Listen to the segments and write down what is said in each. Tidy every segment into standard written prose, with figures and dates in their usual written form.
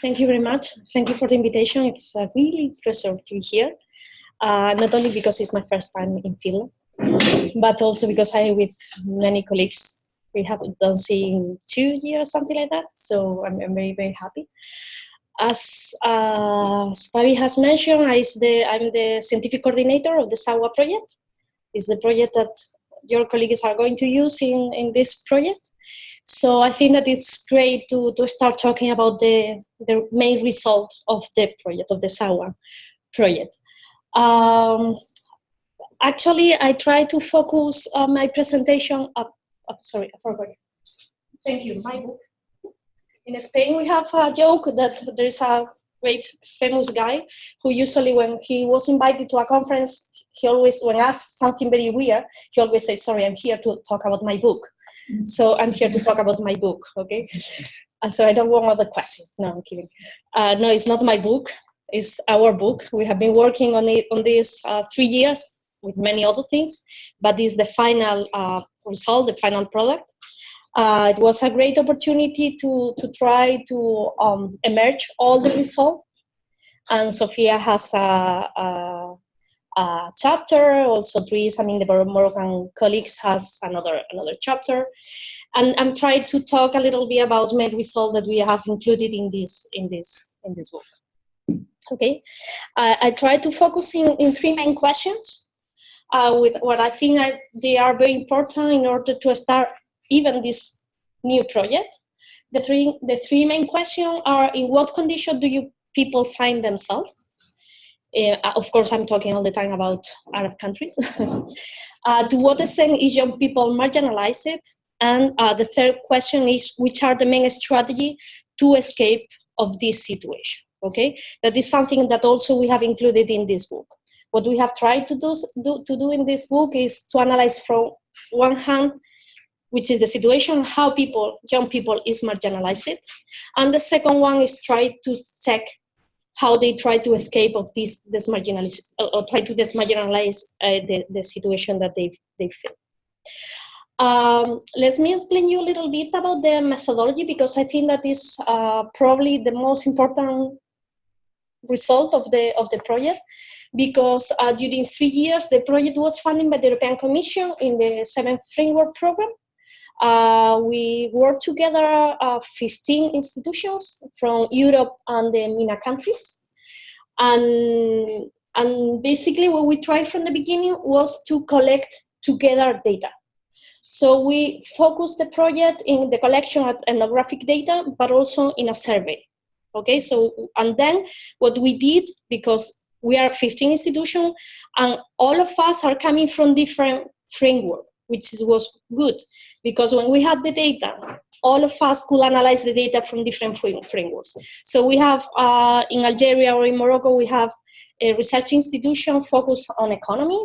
Thank you very much. Thank you for the invitation. It's a really pleasure to be here. Not only because it's my first time in Finland, but also because I, with many colleagues, we have done in 2 years, something like that. So I'm very, very happy. As Pavi has mentioned, I'm the scientific coordinator of the SAWA project. It's the project that your colleagues are going to use in this project. So I think that it's great to start talking about the main result of the project, of the SAWA project. Actually, I try to focus my presentation. Sorry, I forgot. Thank you. My book. In Spain, we have a joke that there is a great famous guy who usually, when he was invited to a conference, he always, when asked something very weird, he always says, "Sorry, I'm here to talk about my book." So I'm here to talk about my book, okay? So I don't want other questions. No, I'm kidding. No, it's not my book. It's our book. We have been working on it on this 3 years with many other things, but this is the final result, the final product. It was a great opportunity to try to emerge all the results. And Sofia has a chapter, also Dries, the Moroccan colleagues has another chapter. And I'm trying to talk a little bit about main results that we have included in this book. Okay, I try to focus in 3 main questions with what I think they are very important in order to start even this new project. The three main questions are: in what condition do you people find themselves? Of course, I'm talking all the time about Arab countries. To what extent is young people marginalized? And the third question is: which are the main strategies to escape of this situation? Okay, that is something that also we have included in this book. What we have tried to do in this book is to analyze from one hand, which is the situation, how young people is marginalized. And the second one is try to check how they try to escape of this marginalized, or try to marginalize the situation that they feel. Let me explain you a little bit about the methodology, because I think that is probably the most important result of the project, because during 3 years the project was funded by the European Commission in the 7th Framework Program. We worked together 15 institutions from Europe and the MENA countries, and basically what we tried from the beginning was to collect together data. So we focused the project in the collection of ethnographic data, but also in a survey. Okay, so, and then what we did, because we are 15 institutions and all of us are coming from different frameworks, which was good, because when we had the data, all of us could analyze the data from different frameworks. So we have, in Algeria or in Morocco, we have a research institution focused on economy.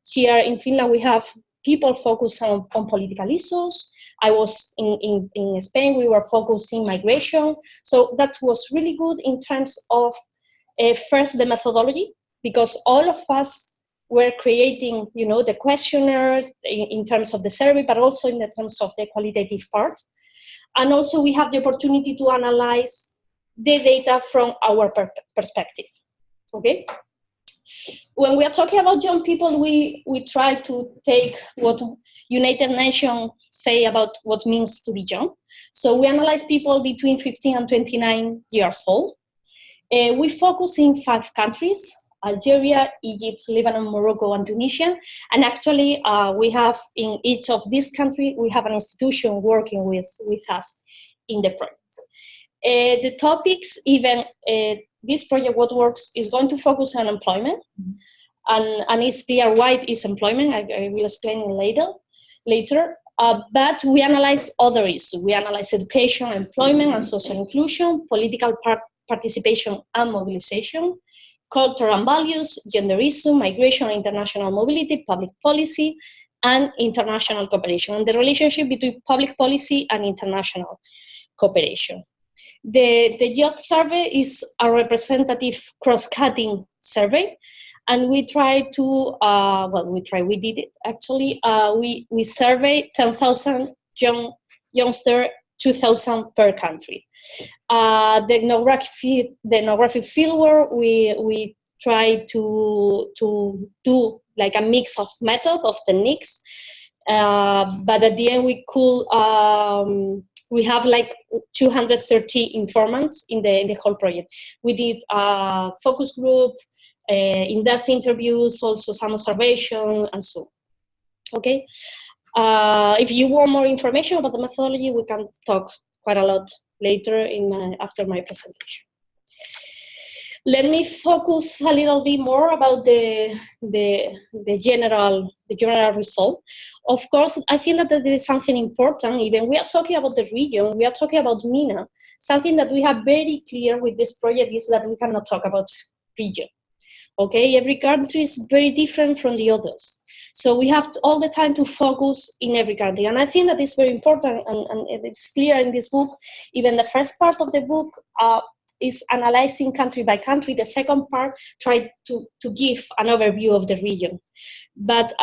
Here in Finland, we have people focused on political issues. I was in Spain, we were focusing migration. So that was really good in terms of first the methodology, because all of us were creating, the questionnaire in terms of the survey, but also in the terms of the qualitative part. And also we have the opportunity to analyze the data from our perspective, okay? When we are talking about young people, we try to take what United Nations say about what means to be young. So we analyze people between 15 and 29 years old. We focus in 5 countries: Algeria, Egypt, Lebanon, Morocco, and Tunisia. And actually, we have in each of these countries, we have an institution working with us in the project. The topics, even this project, what works, is going to focus on employment. And it's clear why it is employment. I will explain it later. But we analyze other issues. We analyze education, employment, and social inclusion, political participation and mobilization, culture and values, gender issue, migration, international mobility, public policy, and international cooperation, and the relationship between public policy and international cooperation. The youth survey is a representative cross-cutting survey, and we try to, we did it actually. We surveyed 10,000 youngsters 2,000 per country. The ethnographic fieldwork, we try to do like a mix of methods, of techniques, but at the end we have like 230 informants in the whole project. We did a focus group, in-depth interviews, also some observation, and so on. Okay. If you want more information about the methodology, we can talk quite a lot later after my presentation. Let me focus a little bit more about the general result. Of course, I think that there is something important. Even we are talking about the region, we are talking about MENA. Something that we have very clear with this project is that we cannot talk about region. Okay, every country is very different from the others. So we have all the time to focus in every country. And I think that is very important, and it's clear in this book. Even the first part of the book is analyzing country by country. The second part tried to give an overview of the region. But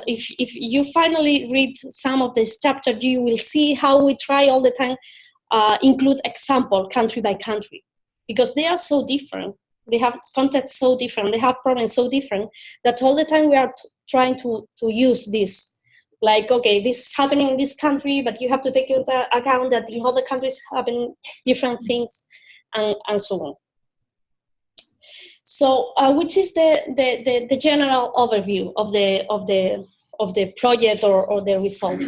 if you finally read some of this chapter, you will see how we try all the time include example country by country, because they are so different. They have contexts so different, they have problems so different, that all the time we are trying to use this. Like, okay, this is happening in this country, but you have to take into account that in other countries happen different things, and so on. So, which is the general overview of the project or the result?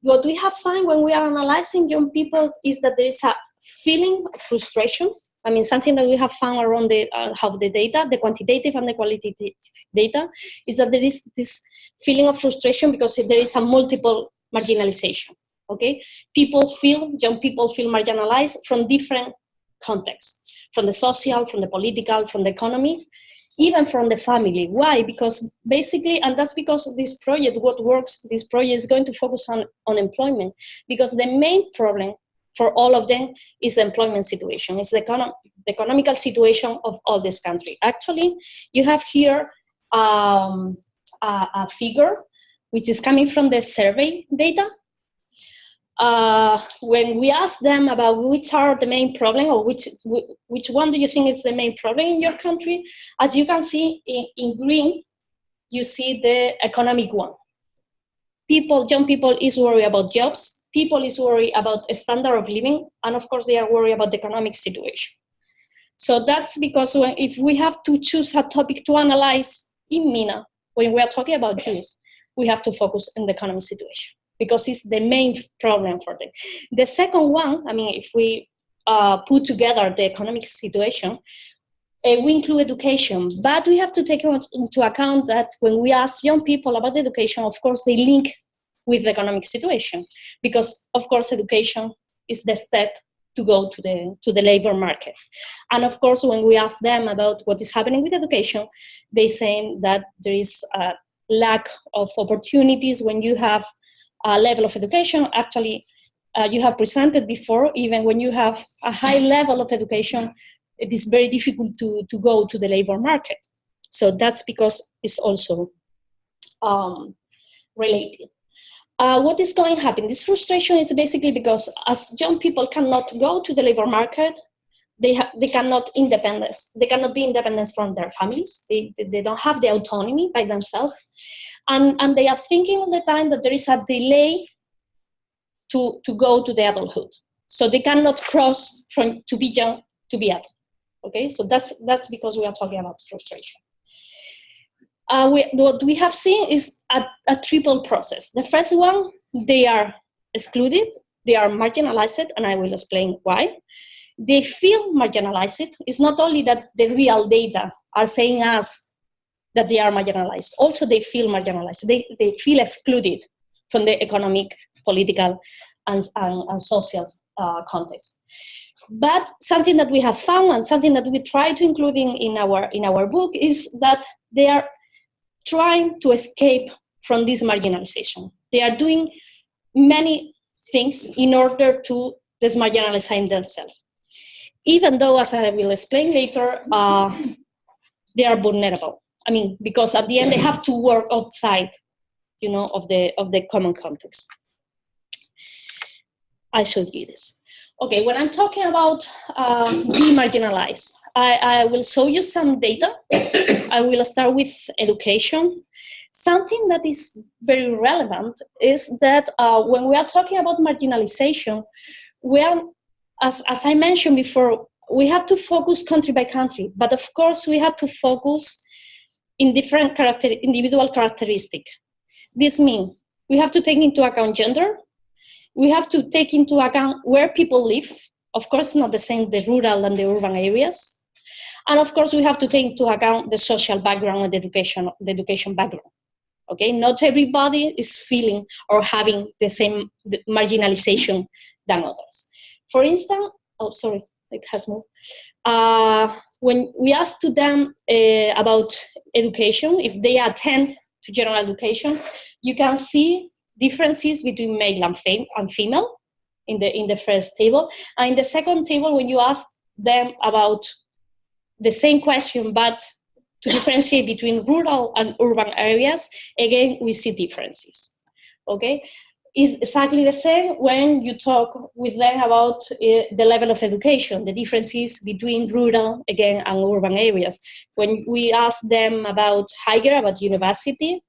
What we have found when we are analyzing young people is that there is a feeling of frustration. I mean, something that we have found around the data, the quantitative and the qualitative data, is that there is this feeling of frustration because there is a multiple marginalization. Okay, young people feel marginalized from different contexts, from the social, from the political, from the economy, even from the family. Why? Because basically, and that's because of this project, this project is going to focus on employment, because the main problem for all of them is the employment situation. It's the economical situation of all this country. Actually, you have here a figure which is coming from the survey data. When we ask them about which are the main problem, or which one do you think is the main problem in your country, as you can see in green, you see the economic one. Young people is worried about jobs. People is worried about a standard of living, and of course they are worried about the economic situation. So that's because if we have to choose a topic to analyze in MENA, when we are talking about youth, we have to focus on the economic situation, because it's the main problem for them. The second one, I mean, if we put together the economic situation, we include education, but we have to take into account that when we ask young people about education, of course they link with the economic situation, because of course education is the step to go to the labor market. And of course, when we ask them about what is happening with education, they say that there is a lack of opportunities when you have a level of education. Actually, you have presented before, even when you have a high level of education, it is very difficult to go to the labor market. So that's because it's also related. What is going to happen? This frustration is basically because as young people cannot go to the labor market, they cannot be independent from their families. They don't have the autonomy by themselves, and they are thinking all the time that there is a delay to go to the adulthood. So they cannot cross from to be young to be adult. Okay, so that's because we are talking about frustration. What we have seen is a triple process. The first one, they are excluded, they are marginalized, and I will explain why. They feel marginalized. It's not only that the real data are saying us that they are marginalized, also they feel marginalized. They feel excluded from the economic, political, and social context. But something that we have found, and something that we try to include in our book, is that they are trying to escape from this marginalization. They are doing many things in order to dismarginalize themselves. Even though, as I will explain later, they are vulnerable. I mean, because at the end they have to work outside, of the common context. I showed you this. Okay, when I'm talking about demarginalized, I will show you some data. I will start with education. Something that is very relevant is that when we are talking about marginalization, we are, as I mentioned before, we have to focus country by country, but of course we have to focus in different individual characteristics. This means we have to take into account gender, we have to take into account where people live, of course not the same, the rural and the urban areas, and of course we have to take into account the social background and the education background. Okay, not everybody is feeling or having the same marginalization than others. For instance, oh sorry, it has moved. When we ask to them about education, if they attend to general education, you can see differences between male and female in the first table. And in the second table, when you ask them about the same question, but to differentiate between rural and urban areas, again, we see differences, okay? It's exactly the same when you talk with them about the level of education, the differences between rural, again, and urban areas. When we ask them about higher, about university,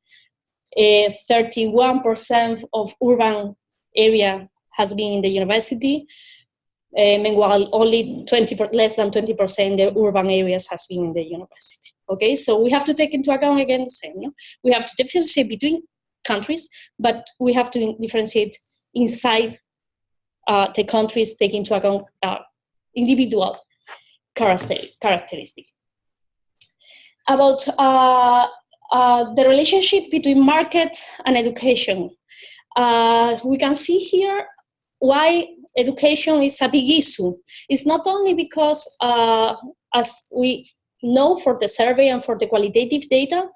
31% of urban area has been in the university, meanwhile only less than 20% in the urban areas has been in the university. Okay, so we have to take into account again the same. No? We have to differentiate between countries, but we have to differentiate inside the countries, take into account individual characteristics. About the relationship between market and education. We can see here why education is a big issue. It's not only because, as we know for the survey and for the qualitative data,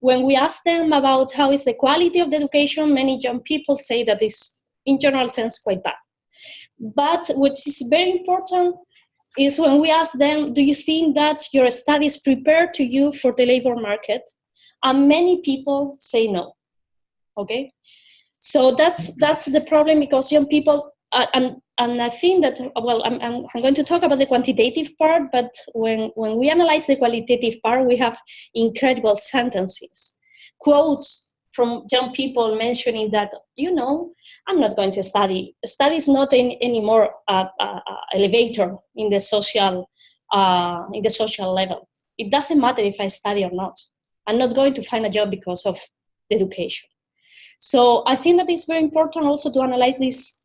when we ask them about how is the quality of the education, many young people say that it's, in general terms, quite bad. But what is very important is when we ask them, do you think that your studies prepare to you for the labor market? And many people say no, okay? So that's the problem, because young people, and I think that, well, I'm going to talk about the quantitative part, but when we analyze the qualitative part, we have incredible sentences, quotes from young people mentioning that, you know, I'm not going to study. Study is not anymore elevator in the social level. It doesn't matter if I study or not. I'm not going to find a job because of the education. So I think that it's very important also to analyze this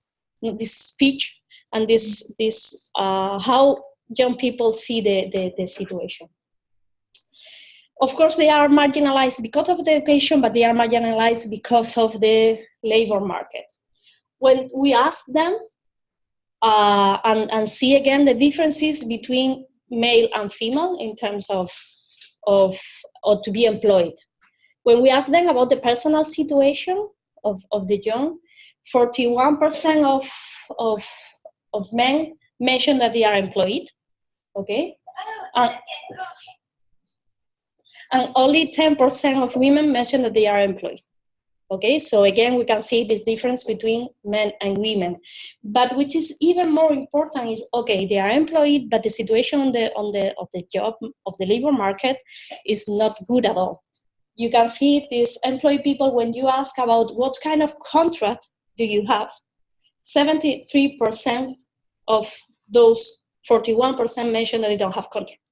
speech and this how young people see the situation. Of course, they are marginalized because of the education, but they are marginalized because of the labor market. When we ask them and see again the differences between male and female in terms of to be employed. When we ask them about the personal situation of the young, 41% of men mention that they are employed, okay? And only 10% of women mention that they are employed. Okay, so again, we can see this difference between men and women. But which is even more important is, okay, they are employed, but the situation of the job, of the labor market is not good at all. You can see these employed people, when you ask about what kind of contract do you have, 73% of those 41% mention that they don't have contract.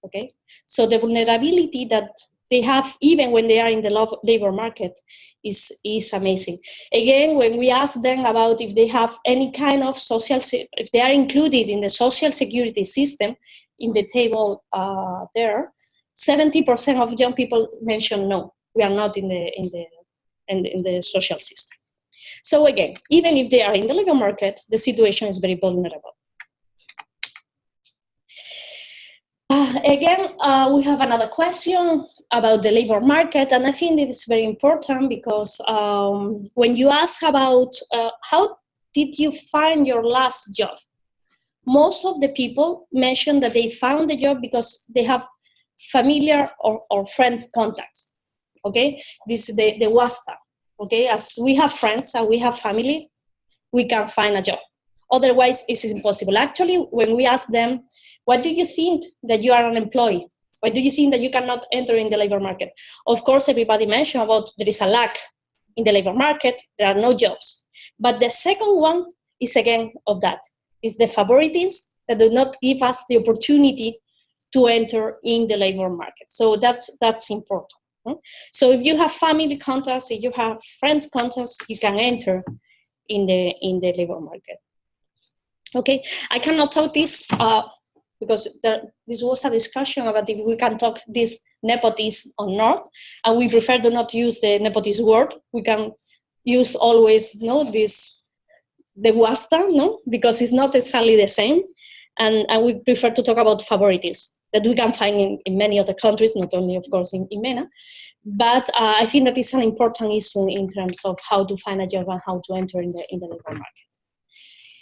Okay, so the vulnerability that they have, even when they are in the labor market, is amazing. Again, when we ask them about if they have any kind of if they are included in the social security system, in the table there, 70% of young people mention no, we are not in the social system. So again, even if they are in the labor market, the situation is very vulnerable. Again, we have another question about the labor market, and I think it is very important because when you ask about how did you find your last job, most of the people mention that they found the job because they have familiar or friends contacts. Okay, this is the WASTA. Okay, as we have friends and we have family, we can find a job. Otherwise, it's impossible. Actually, when we ask them, what do you think that you are unemployed? Why do you think that you cannot enter in the labor market? Of course, everybody mentioned about there is a lack in the labor market, there are no jobs. But the second one is again of that, is the favoritisms that do not give us the opportunity to enter in the labor market. So that's important. So if you have family contacts, if you have friend contacts, you can enter in the labor market. Okay, I cannot talk this because this was a discussion about if we can talk this nepotism or not, and we prefer to not use the nepotism word. We can use always the wasta, because it's not exactly the same, and we prefer to talk about favoritism that we can find in many other countries, not only of course in MENA. But I think that is an important issue in terms of how to find a job and how to enter in the labor market.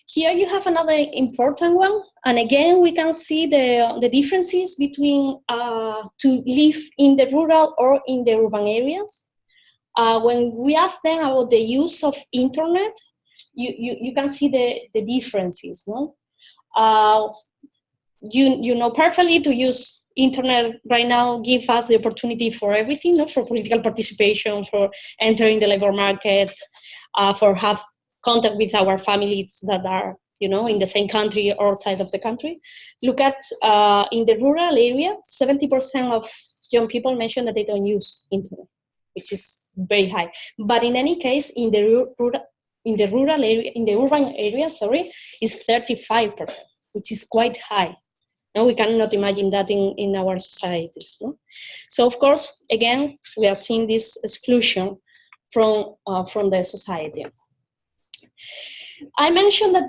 Here you have another important one, and again we can see the differences between to live in the rural or in the urban areas. When we ask them about the use of internet, you can see the differences. No? You know perfectly to use internet right now give us the opportunity for everything, no? For political participation, for entering the labor market, for have contact with our families that are, in the same country or outside of the country. Look at in the rural area, 70% of young people mention that they don't use internet, which is very high. But in any case, in the rural area, in the urban area, is 35%, which is quite high. And we cannot imagine that in our societies. No? So of course, again, we are seeing this exclusion from the society. I mentioned that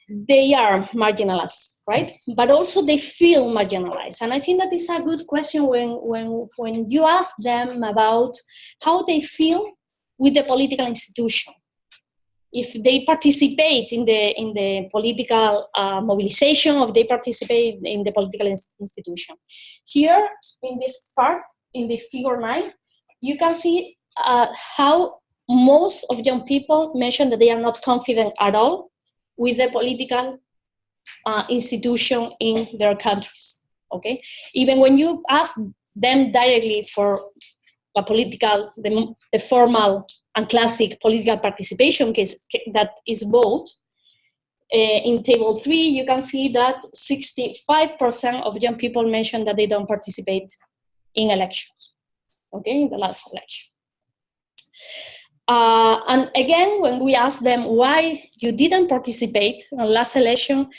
they are marginalized, right? But also they feel marginalized. And I think that is a good question when you ask them about how they feel with the political institution. If they participate in the political mobilization, or if they participate in the political institution. Here, in this part, in the figure 9, you can see how most of young people mention that they are not confident at all with the political institution in their countries. Okay, even when you ask them directly for a political, the formal and classic political participation case that is vote, in table 3, you can see that 65% of young people mention that they don't participate in elections, okay, in the last election. And again, when we ask them why you didn't participate in the last election,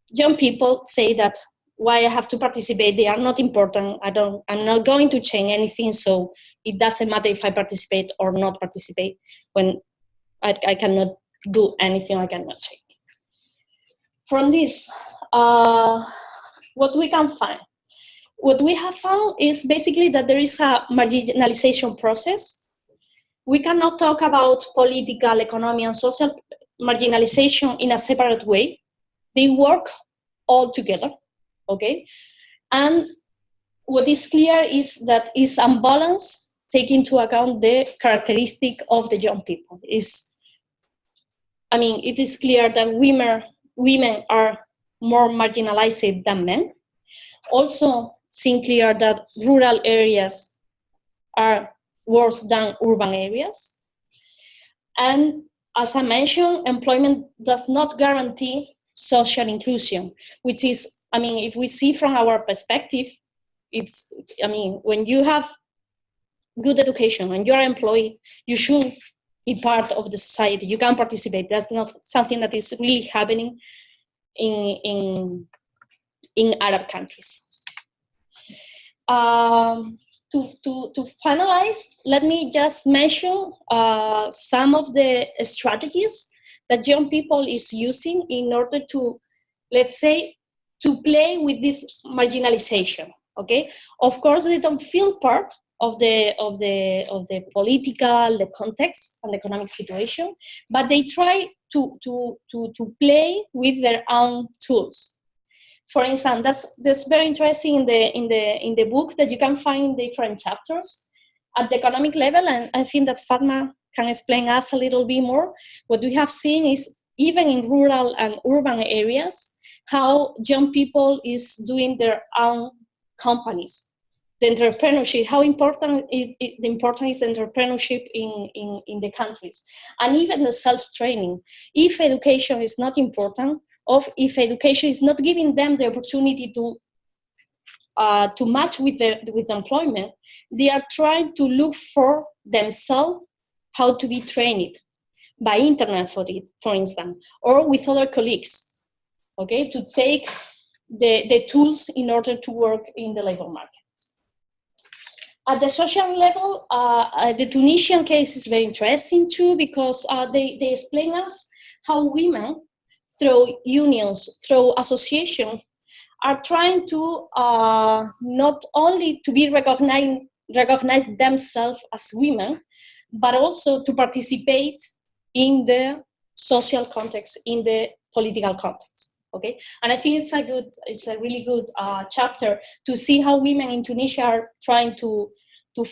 young people say that why I have to participate, they are not important, I'm not going to change anything, so it doesn't matter if I participate or not participate, when I cannot do anything, I cannot change. From this, what we can find? What we have found is basically that there is a marginalization process. We cannot talk about political, economic, and social marginalization in a separate way. They work all together, okay? And what is clear is that is unbalanced, taking into account the characteristic of the young people. It is clear that women are more marginalized than men. Also, seem clear that rural areas are worse than urban areas. And as I mentioned, employment does not guarantee social inclusion, which is, if we see from our perspective, it's, when you have good education and you're employed, you should be part of the society. You can participate. That's not something that is really happening in Arab countries. To finalize, let me just mention some of the strategies that young people is using in order to, let's say, to play with this marginalization. Okay, of course they don't feel part of the political, the context and the economic situation, but they try to play with their own tools. For instance, that's very interesting in the book that you can find different chapters at the economic level, and I think that Fatma can explain us a little bit more. What we have seen is, even in rural and urban areas, how young people is doing their own companies. The entrepreneurship, how important the important is entrepreneurship in the countries, and even the self-training. If education is not important, or if education is not giving them the opportunity to match with employment, they are trying to look for themselves how to be trained by internet, for instance, or with other colleagues, okay, to take the tools in order to work in the labor market. At the social level, the Tunisian case is very interesting too, because they explain us how women, through unions, through associations, are trying to not only to be recognize themselves as women, but also to participate in the social context, in the political context. Okay, and I think it's a really good chapter to see how women in Tunisia are trying to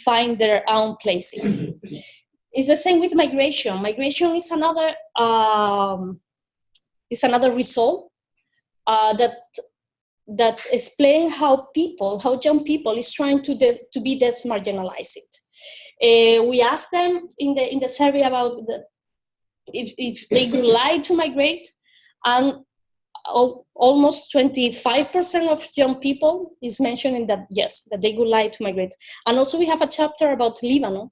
find their own places. It's the same with migration. Migration is another result that explain how young people is trying to be marginalized. We asked them in the survey about if they would like to migrate, and almost 25% of young people is mentioning that yes, that they would like to migrate. And also we have a chapter about Lebanon,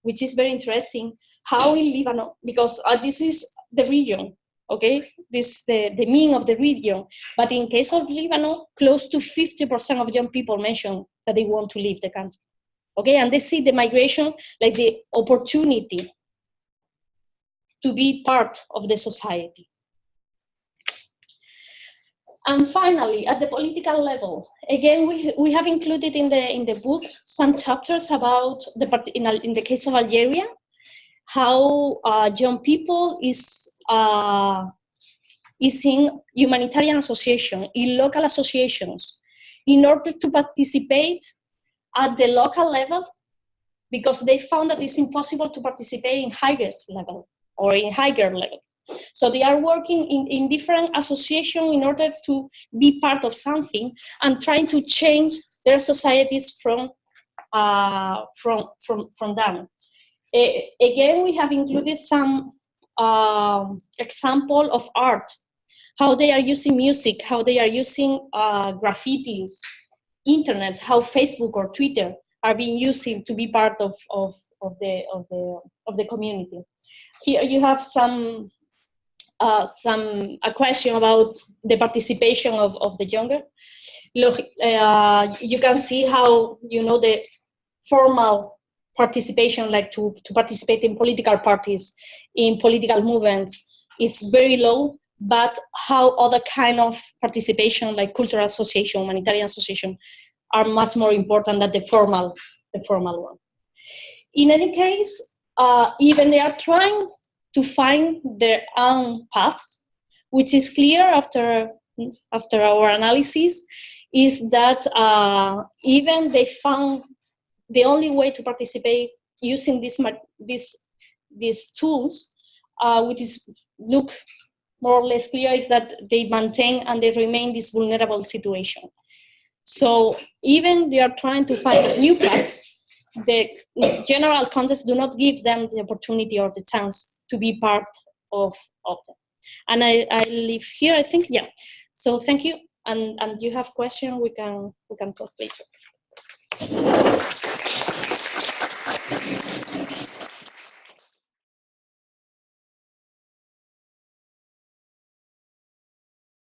which is very interesting. How in Lebanon, because this is the region, okay, this the mean of the region, but in case of Lebanon, close to 50% of young people mention that they want to leave the country, okay, and they see the migration like the opportunity to be part of the society. And finally, at the political level, again, we have included in the book some chapters about in the case of Algeria, how young people is in humanitarian association, in local associations, in order to participate at the local level, because they found that it's impossible to participate in highest level or in higher level. So they are working in different associations in order to be part of something and trying to change their societies from them. Again, we have included some example of art, how they are using music, how they are using graffitis, internet, how Facebook or Twitter are being used to be part of the community. Here you have a question about the participation of the younger. Look, you can see how, the formal participation, like to participate in political parties, in political movements, it's very low, but how other kind of participation, like cultural association, humanitarian association, are much more important than the formal one. In any case, even they are trying to find their own paths, which is clear after our analysis, is that even they found the only way to participate using these tools, which is look more or less clear, is that they maintain and they remain this vulnerable situation. So even they are trying to find new paths, the general context do not give them the opportunity or the chance to be part of them. And I leave here, I think, yeah. So thank you, and you have questions, we can talk later.